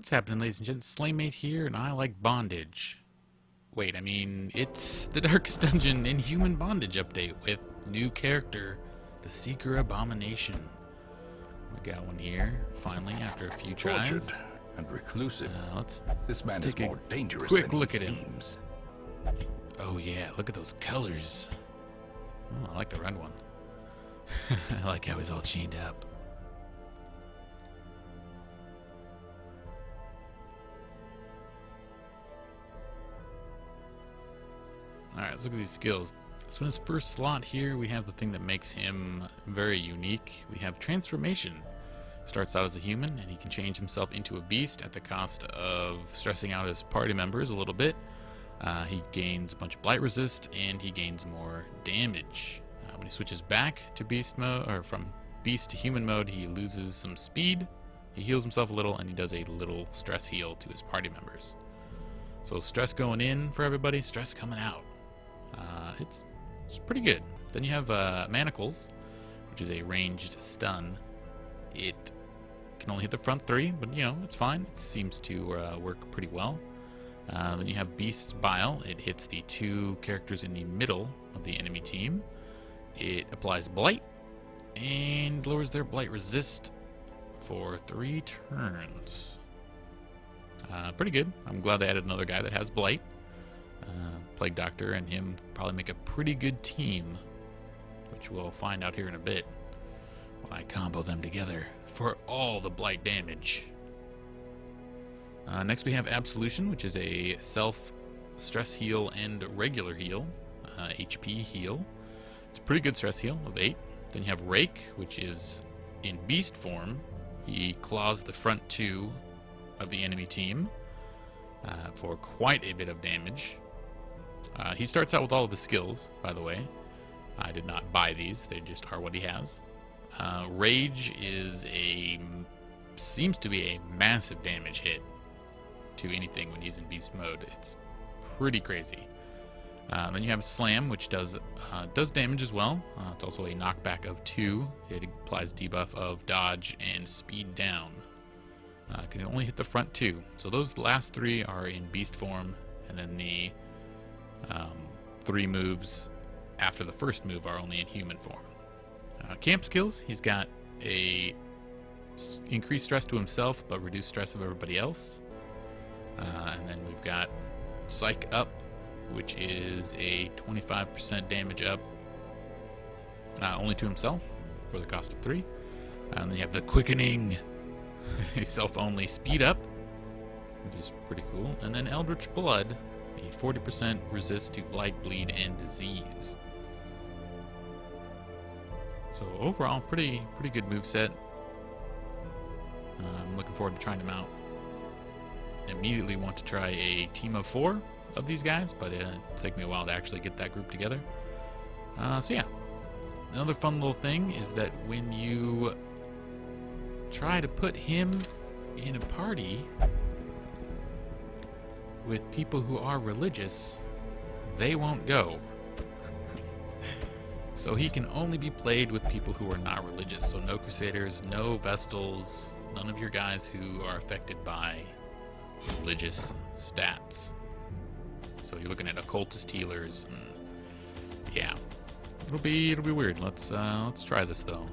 What's happening, ladies and gents? Slaymate here, and I like Bondage. Wait, I mean, it's the Darkest Dungeon Inhuman Bondage update with new character, the Seeker Abomination. We got one here, finally, after a few tries. Tortured and reclusive. Let's take a more dangerous quick than look he at him. seems. Oh yeah, look at those colors. Oh, I like the red one. I like how he's all chained up. Alright, let's look at these skills. So in his first slot here, we have the thing that makes him very unique. We have transformation. Starts out as a human, and he can change himself into a beast at the cost of stressing out his party members a little bit. He gains a bunch of blight resist, and he gains more damage. When he switches back to beast mode, or from beast to human mode, he loses some speed. He heals himself a little, and he does a little stress heal to his party members. So stress going in for everybody, stress coming out. It's pretty good. Then you have Manacles, which is a ranged stun. It can only hit the front three, but you know, it's fine. It seems to work pretty well. Then you have Beast's Bile. It hits the two characters in the middle of the enemy team. It applies Blight and lowers their Blight resist for 3 turns. Pretty good. I'm glad they added another guy that has Blight. Plague Doctor and him probably make a pretty good team, which we'll find out here in a bit when I combo them together for all the Blight damage. Next we have Absolution, which is a self-stress heal and regular heal, HP heal. It's a pretty good stress heal of 8. Then you have Rake, which is in beast form. He claws the front 2 of the enemy team for quite a bit of damage. He starts out with all of the skills, by the way. I did not buy these, they just are what he has. Rage is seems to be a massive damage hit to anything when he's in beast mode. It's pretty crazy. Then you have Slam, which does damage as well. It's also a knockback of 2. It applies debuff of dodge and speed down. Can only hit the front 2. So those last 3 are in beast form, and then the 3 moves after the first move are only in human form. Camp skills, he's got a increased stress to himself, but reduced stress of everybody else. And then we've got Psych Up, which is a 25% damage up, only to himself for the cost of 3. And then you have the Quickening, a self-only speed up, which is pretty cool. And then Eldritch Blood, a 40% resist to blight, bleed, and disease. So overall, pretty good moveset. I'm looking forward to trying them out. Immediately want to try a team of 4 of these guys, but it'll take me a while to actually get that group together. So yeah, another fun little thing is that when you try to put him in a party with people who are religious, they won't go. So he can only be played with people who are not religious. So no Crusaders, no Vestals, none of your guys who are affected by religious stats. So you're looking at occultist healers, and yeah, it'll be weird. Let's try this though.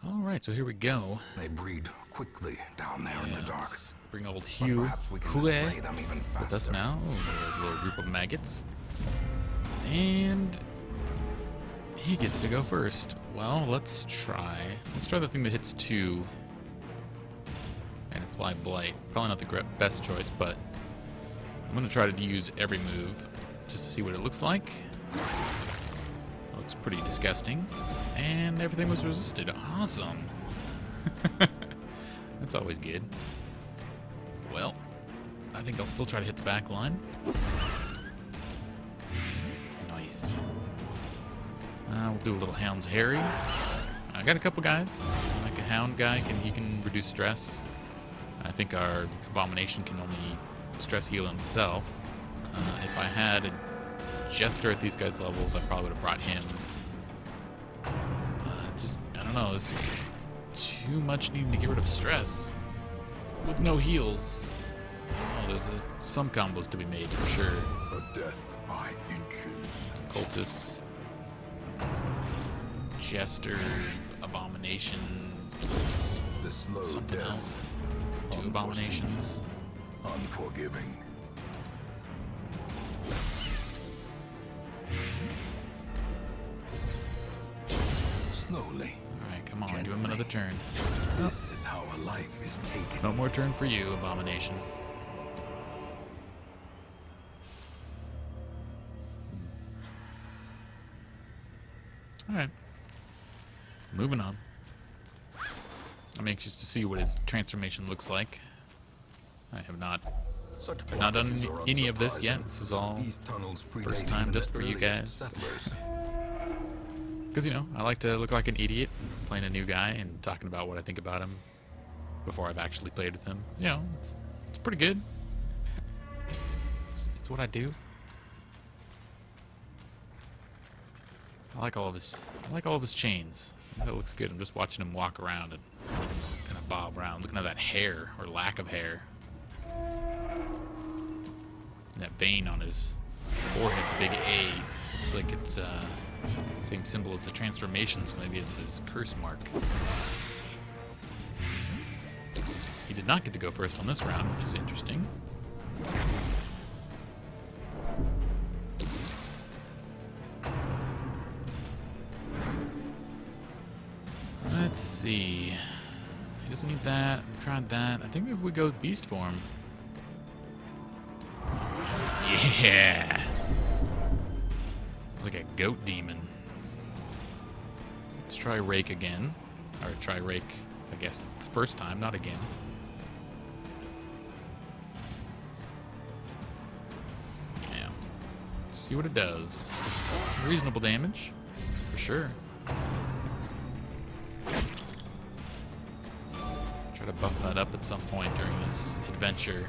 Alright, so here we go. They breed quickly down there in the dark. Let's bring old Hugh Perhaps we can slay them even with us faster. now. A little group of maggots. And he gets to go first. Well, let's try the thing that hits 2 and apply Blight. Probably not the best choice, but I'm going to try to use every move just to see what it looks like. Looks pretty disgusting. And everything was resisted. Awesome. That's always good. Well, I think I'll still try to hit the back line. Nice. We'll do a little Hound's Harry. I got a couple guys. Like a Hound guy, he can reduce stress. I think our Abomination can only stress heal himself. If I had Jester at these guys' levels, I probably would have brought him. Just, I don't know, there's too much needing to get rid of stress with no heals. Oh, there's some combos to be made for sure. A death by inches. Cultist, Jester, Abomination, The slow something death. else. 2 Abominations. Unforgiving. Slowly. Alright, come on, give him another turn. This is how a life is taken. No more turn for you, Abomination. Alright. Moving on. I'm anxious to see what his transformation looks like. I have not Such done blockages are any of this yet. unsurprising. This is all These tunnels first predate time even just the for you earliest guys. settlers. Because, you know, I like to look like an idiot playing a new guy and talking about what I think about him before I've actually played with him. You know, it's pretty good. It's what I do. I like all of his chains. That looks good. I'm just watching him walk around and kind of bob around, looking at that hair or lack of hair. And that vein on his forehead, the big A, looks like it's same symbol as the transformation, so maybe it's his curse mark. He did not get to go first on this round, which is interesting. Let's see. He doesn't need that. We tried that. I think maybe we go beast form. Yeah. It's like a goat demon. Let's try Rake again. Or try Rake, I guess, the first time, not again. Yeah. See what it does. Reasonable damage, for sure. Try to buff that up at some point during this adventure.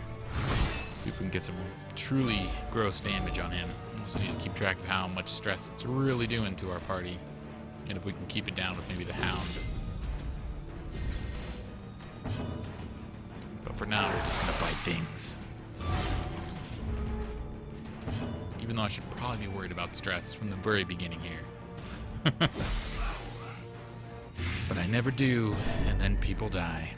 See if we can get some truly gross damage on him. Also need to keep track of how much stress it's really doing to our party. And if we can keep it down with maybe the Hound. But for now, we're just gonna bite dings. Even though I should probably be worried about stress from the very beginning here. But I never do, and then people die.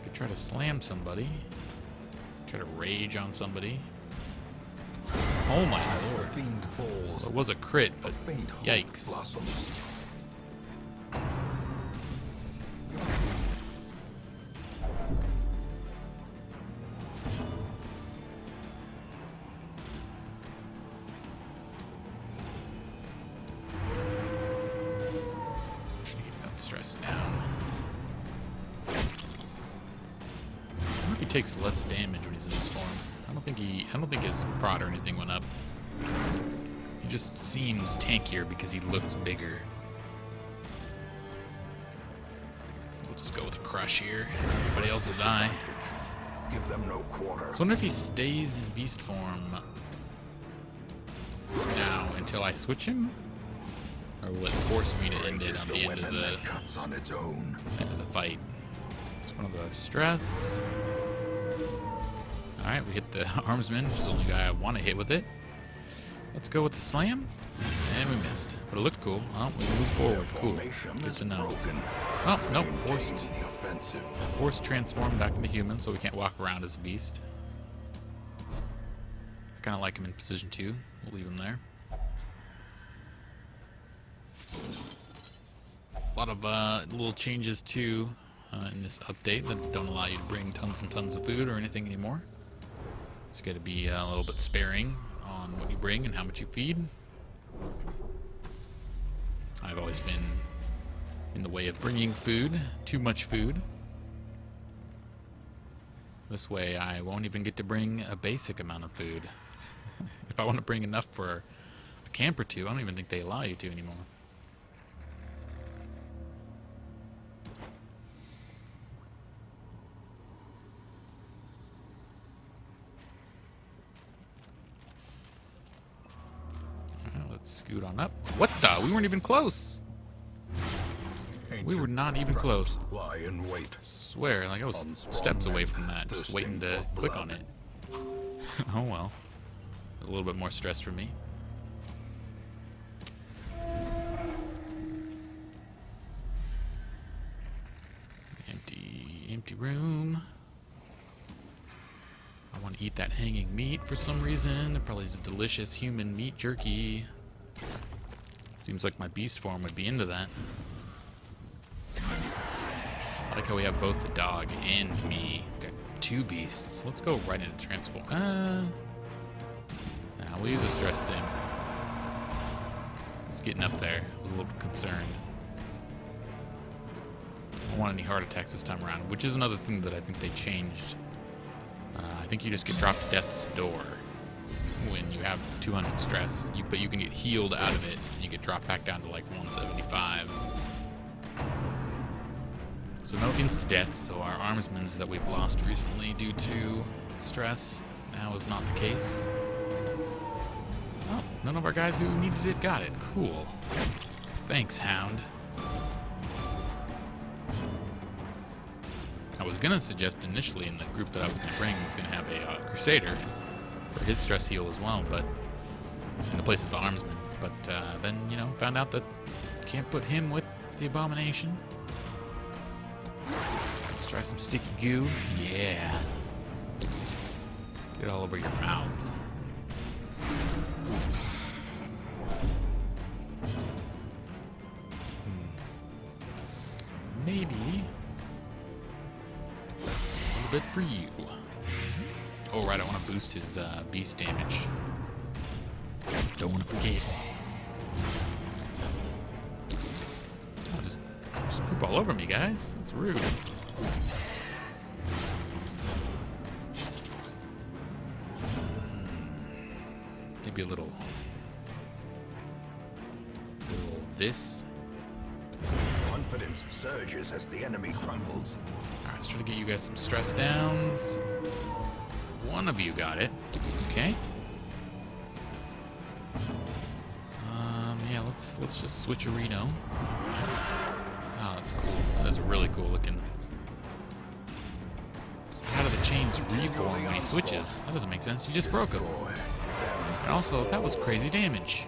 Could try to slam somebody. Try to rage on somebody. Oh my As the lord. fiend falls, It was a crit, but faint hope yikes. blossoms. Trying to get that stress down. I wonder if he takes less damage when he's in this form. I don't think his prod or anything went up. He just seems tankier because he looks bigger. We'll just go with a crush here. Everybody else will die. Give them no quarter. So I wonder if he stays in beast form now until I switch him? Or will it force me to end it on the end of the cuts on its own. fight? One of the stress. Alright, we hit the armsman, which is the only guy I want to hit with it. Let's go with the slam. And we missed. But it looked cool. Oh, we moved forward. Cool. Formation Good is to know. broken. Oh, nope. Maintain the offensive. Forced transform back into human, so we can't walk around as a beast. I kind of like him in position 2. We'll leave him there. A lot of little changes too in this update that don't allow you to bring tons and tons of food or anything anymore. So you got to be a little bit sparing on what you bring and how much you feed. I've always been in the way of bringing food, too much food. This way I won't even get to bring a basic amount of food. If I want to bring enough for a camp or two, I don't even think they allow you to anymore. Scoot on up. What the? We weren't even close. We were not even close. Lie in wait. Swear, like I was steps away from that, just waiting to click on it. Oh well. A little bit more stress for me. Empty room. I want to eat that hanging meat for some reason. It probably is a delicious human meat jerky. Seems like my beast form would be into that. I like how we have both the dog and me. Got two beasts. Let's go right into transform. Nah, we'll use a stress thing. It's getting up there. I was a little concerned. I don't want any heart attacks this time around, which is another thing that I think they changed. I think you just get dropped to death's door when you have 200 stress, but you can get healed out of it, and you get dropped back down to like 175. So no insta-death, so our armsmans that we've lost recently due to stress now is not the case. Oh, none of our guys who needed it got it. Cool. Thanks, Hound. I was going to suggest initially in the group that I was going to bring was going to have a Crusader for his stress heal as well, but in the place of the Armsman. But then, you know, found out that you can't put him with the Abomination. Let's try some sticky goo. Yeah. Get all over your mouths. Maybe a bit for you. Oh right, I want to boost his beast damage. Don't want to forget. Oh, just poop all over me, guys. That's rude. Maybe a little this. Confidence surges as the enemy crumbles. Alright, let's try to get you guys some stress downs. One of you got it. Okay. Yeah, let's just switch a Reno. Oh, that's cool. That is really cool looking. How do the chains reform when he switches? That doesn't make sense. He just broke them. And also, that was crazy damage.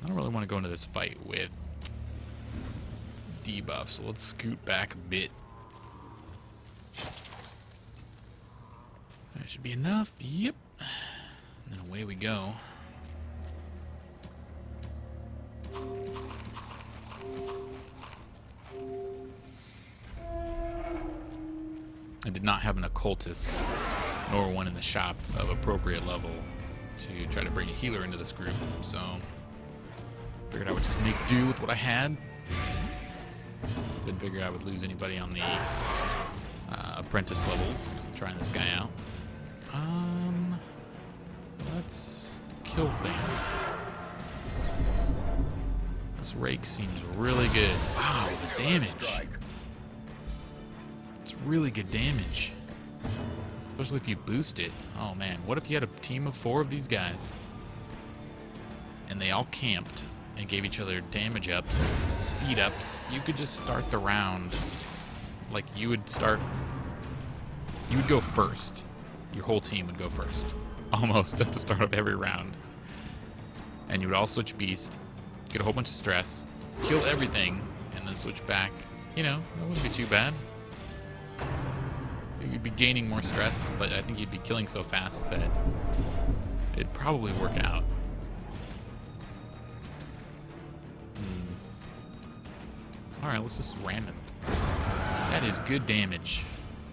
I don't really want to go into this fight with debuff, so let's scoot back a bit. That should be enough. Yep. And then away we go. I did not have an occultist, nor one in the shop of appropriate level to try to bring a healer into this group, so figured I would just make do with what I had. Didn't figure I would lose anybody on the apprentice levels trying this guy out. Let's kill things. This rake seems really good. Wow, the damage. It's really good damage. Especially if you boost it. Oh man, what if you had a team of 4 of these guys and they all camped and gave each other damage ups, speed ups? You could just start the round like you would go first. Your whole team would go first, almost at the start of every round. And you would all switch beast, get a whole bunch of stress, kill everything, and then switch back. You know, that wouldn't be too bad. You'd be gaining more stress, but I think you'd be killing so fast that it'd probably work out. Alright, let's just random. That is good damage.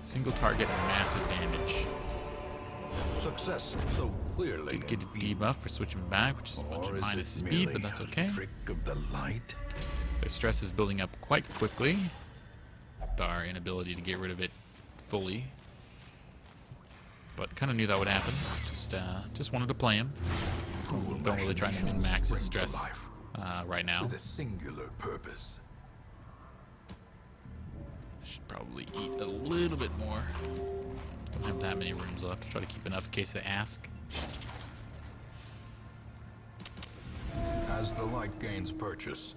Single target, massive damage. Success so clearly. Did get a debuff for switching back, which is a bunch of minus speed, but that's okay. Trick of the light. Their stress is building up quite quickly. With our inability to get rid of it fully. But kind of knew that would happen. Just wanted to play him. Don't really try to min-max his stress right now. with a singular purpose. I should probably eat a little bit more. Don't have that many rooms left. Try to keep enough in case they ask. As the light gains purchase,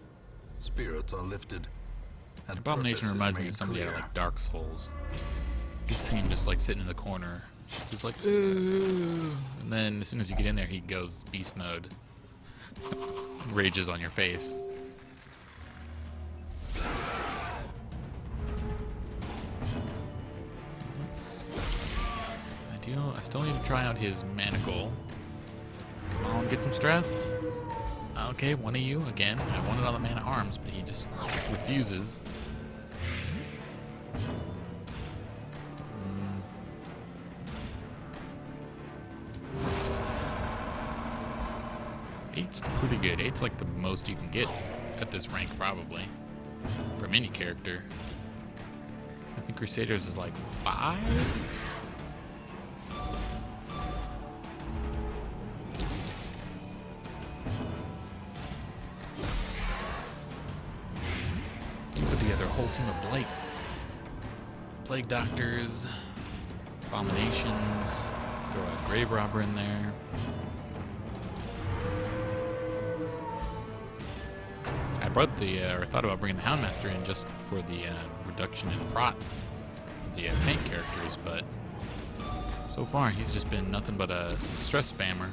spirits are lifted. And Abomination purpose is reminds me made of somebody out of clear. like Dark Souls. You can see him just like sitting in the corner. He's like, ooh. And then as soon as you get in there, he goes beast mode. Rages on your face. I still need to try out his manacle. Come on, get some stress. Okay, one of you again. I wanted all the man at arms, but he just refuses. Eight's pretty good. Eight's like the most you can get at this rank, probably, from any character. I think Crusaders is like 5. Put together a whole team of plague doctors, abominations, throw a grave robber in there. I brought or thought about bringing the Houndmaster in just for the reduction in prot of the tank characters, but so far he's just been nothing but a stress spammer,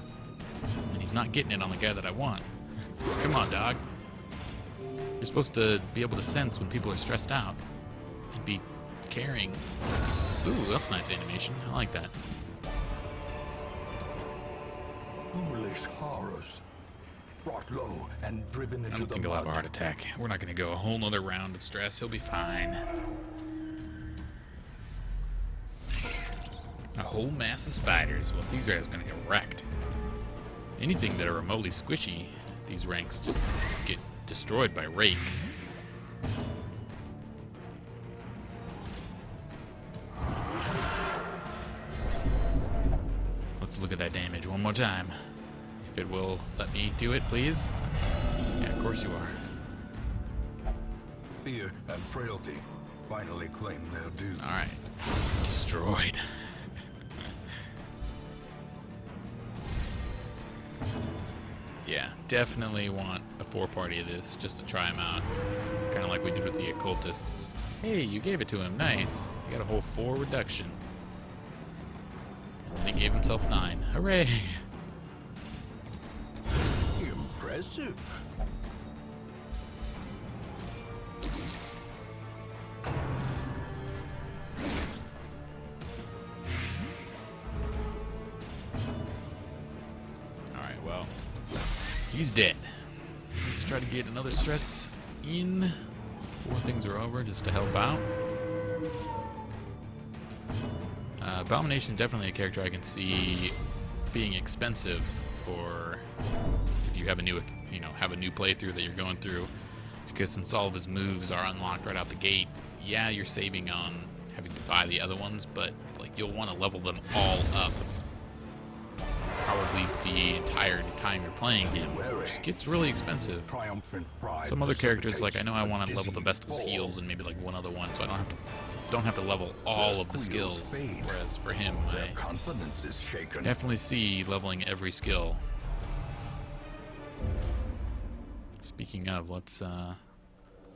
and he's not getting it on the guy that I want. Come on, dog. You're supposed to be able to sense when people are stressed out and be caring. Ooh, that's nice animation. I like that. Foolish horrors, brought low and driven I into don't the think he'll have a mud. heart attack. We're not going to go a whole nother round of stress. He'll be fine. A whole mass of spiders. Well, these guys are going to get wrecked. Anything that are remotely squishy, these ranks just get destroyed by Rake. Let's look at that damage one more time. If it will let me do it, please. Yeah, of course you are. Fear and frailty finally claim their due. Alright. Destroyed. Yeah, definitely want a 4-party of this just to try him out. Kind of like we did with the occultists. Hey, you gave it to him. Nice. He got a whole 4 reduction. And then he gave himself 9. Hooray! Impressive. Alright, well. He's dead. Let's try to get another stress in before things are over, just to help out. Abomination is definitely a character I can see being expensive for if you have a new, have a new playthrough that you're going through, because since all of his moves are unlocked right out the gate, yeah, you're saving on having to buy the other ones, but like you'll want to level them all up. Probably the entire time you're playing him, which gets really expensive. Triumphant pride Some other characters, like I know I precipitates want to a level the dizzy best of his fall. heals and maybe like one other one, so I don't have to level all of the squeals skills. fade. Whereas for him, Their I confidence is shaken. definitely see leveling every skill. Speaking of, let's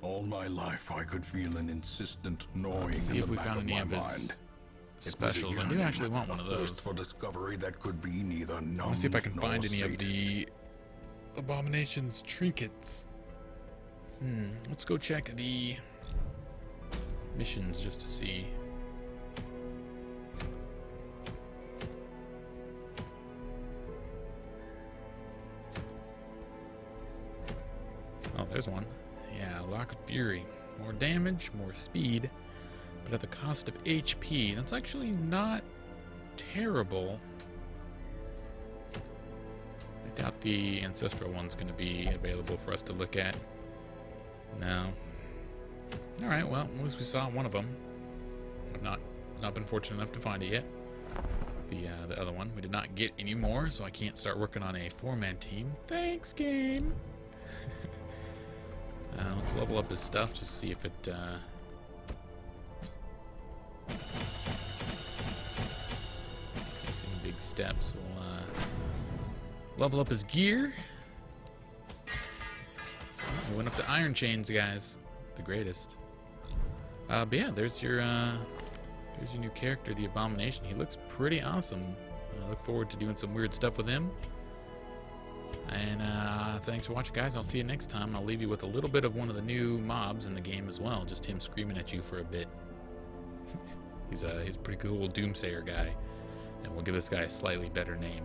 All my life I could feel an insistent gnawing see in if the we back found of any my of his mind. It was a specials. I do yearning, actually want one a of thirst those. for discovery that could be neither I numb want to see if I can nor find any of sated. the Abomination's trinkets. Let's go check the missions just to see. Oh, there's one. Yeah, Lock of Fury. More damage, more speed, but at the cost of HP. That's actually not terrible. I doubt the Ancestral one's going to be available for us to look at. No. Alright, well, at least we saw one of them. I've not been fortunate enough to find it yet. The other one. We did not get any more, so I can't start working on a 4-man team. Thanks, game! Let's level up his stuff, just see if it, takes any big steps. We'll, level up his gear. We went up to Iron Chains, guys. The greatest. But yeah, there's your new character, the Abomination. He looks pretty awesome. I look forward to doing some weird stuff with him. And thanks for watching, guys. I'll see you next time. I'll leave you with a little bit of one of the new mobs in the game as well. Just him screaming at you for a bit. He's a pretty cool Doomsayer guy. And we'll give this guy a slightly better name.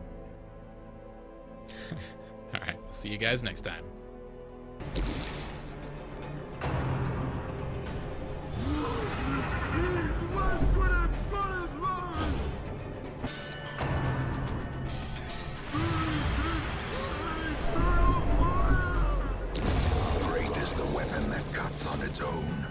Alright, see you guys next time. Great is the weapon that cuts on its own.